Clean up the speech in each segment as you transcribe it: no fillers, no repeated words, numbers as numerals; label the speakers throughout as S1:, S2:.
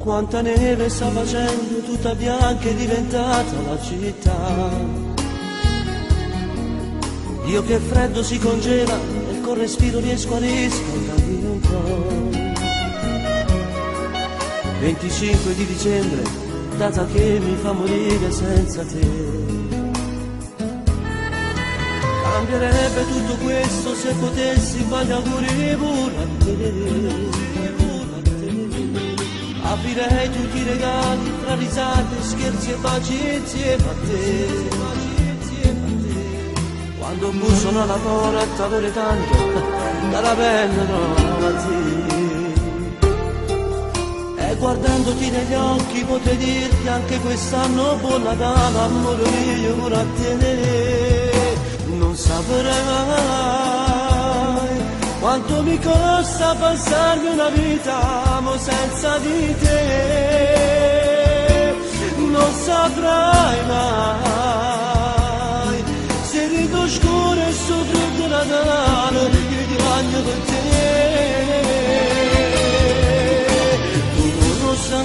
S1: Quanta neve sta facendo, tutta bianca è diventata la città. Io che freddo si congela e col respiro riesco a riscaldarmi un po'. 25 di dicembre, data che mi fa morire senza te. Cambierebbe tutto questo se potessi fare gli auguri pure a te. Aprirei tutti i regali tra risate, scherzi e baci insieme a te. Quando bussano alla porta avere tanto dalla penna no a te. E guardandoti negli occhi potrei dirti anche quest'anno buon Natale, amore mio pure a te. Non saprei mai quanto mi costa passarmi una vita mo senza di te. Non saprai mai se rido scuro e soffro di Natale che ti bagno con te. Tu non lo sai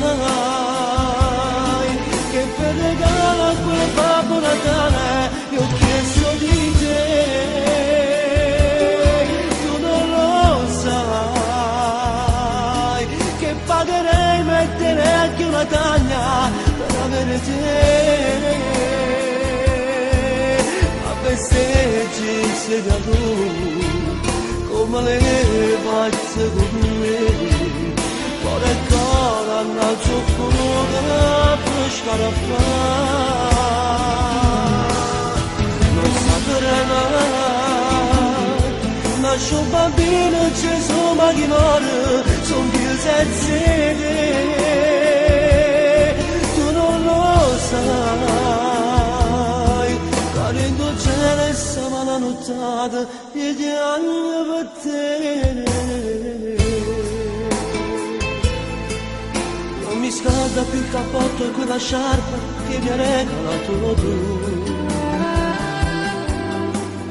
S1: che per regalo a quel Babbo Natale io ho chiesto di te. Pagherei, metterei anche una taglia per avere te. Ma festeggi insieme a lui come le pazze con me. Cuore e cuore hanno il suo cuore per scarafare. Non saprei mai, nasce un bambino e Gesù ma chi muore son più senza te. Tu non lo sai, cadendo il cielo e siamo la nottata e ti hanno per te. Non mi scalda più il cappotto e quella sciarpa che mi ha regalato tu.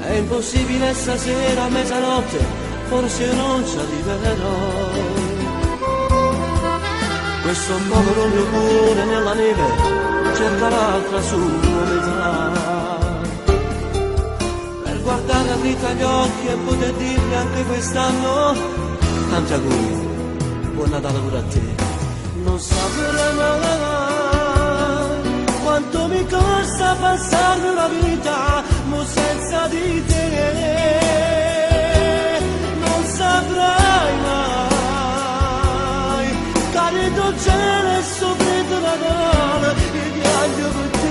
S1: È impossibile stasera a mezzanotte, forse non ci arriverò. Questo povero mio cuore nella neve cerca l'altra sua metà. Per guardare a dritta gli occhi e poter dirmi anche quest'anno tanti auguri, buon Natale pure a te. Non saprei mai quanto mi costa passarmi una vita mo senza di te. Non saprai mai carico cielo e soffritto Natale e piango per te.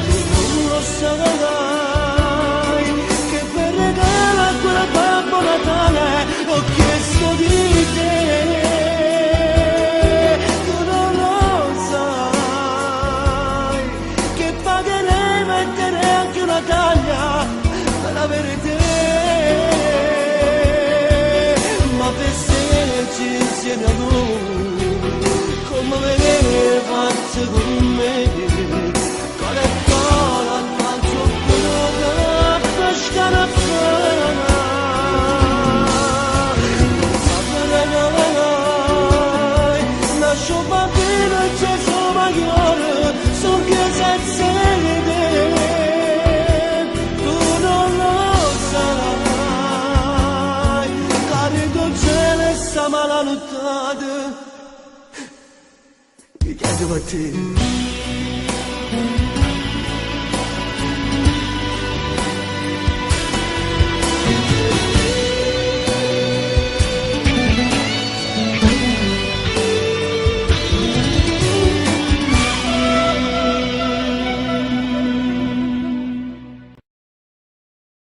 S1: Tu non lo sai che per regalo a quel Babbo Natale ho chiesto di te. Tu non lo sai che pagherei, metterei anche una taglia per avere te. Ma festeggi insieme a lui come le pazze con me. Cuore e cuore hanno il suo cuore per scarafare. Non saprei mai, nasce un bambino e Gesù maggiore son che senza di te. Tu non lo sai, carico il cielo e siamo alla nottata che chiedo a te.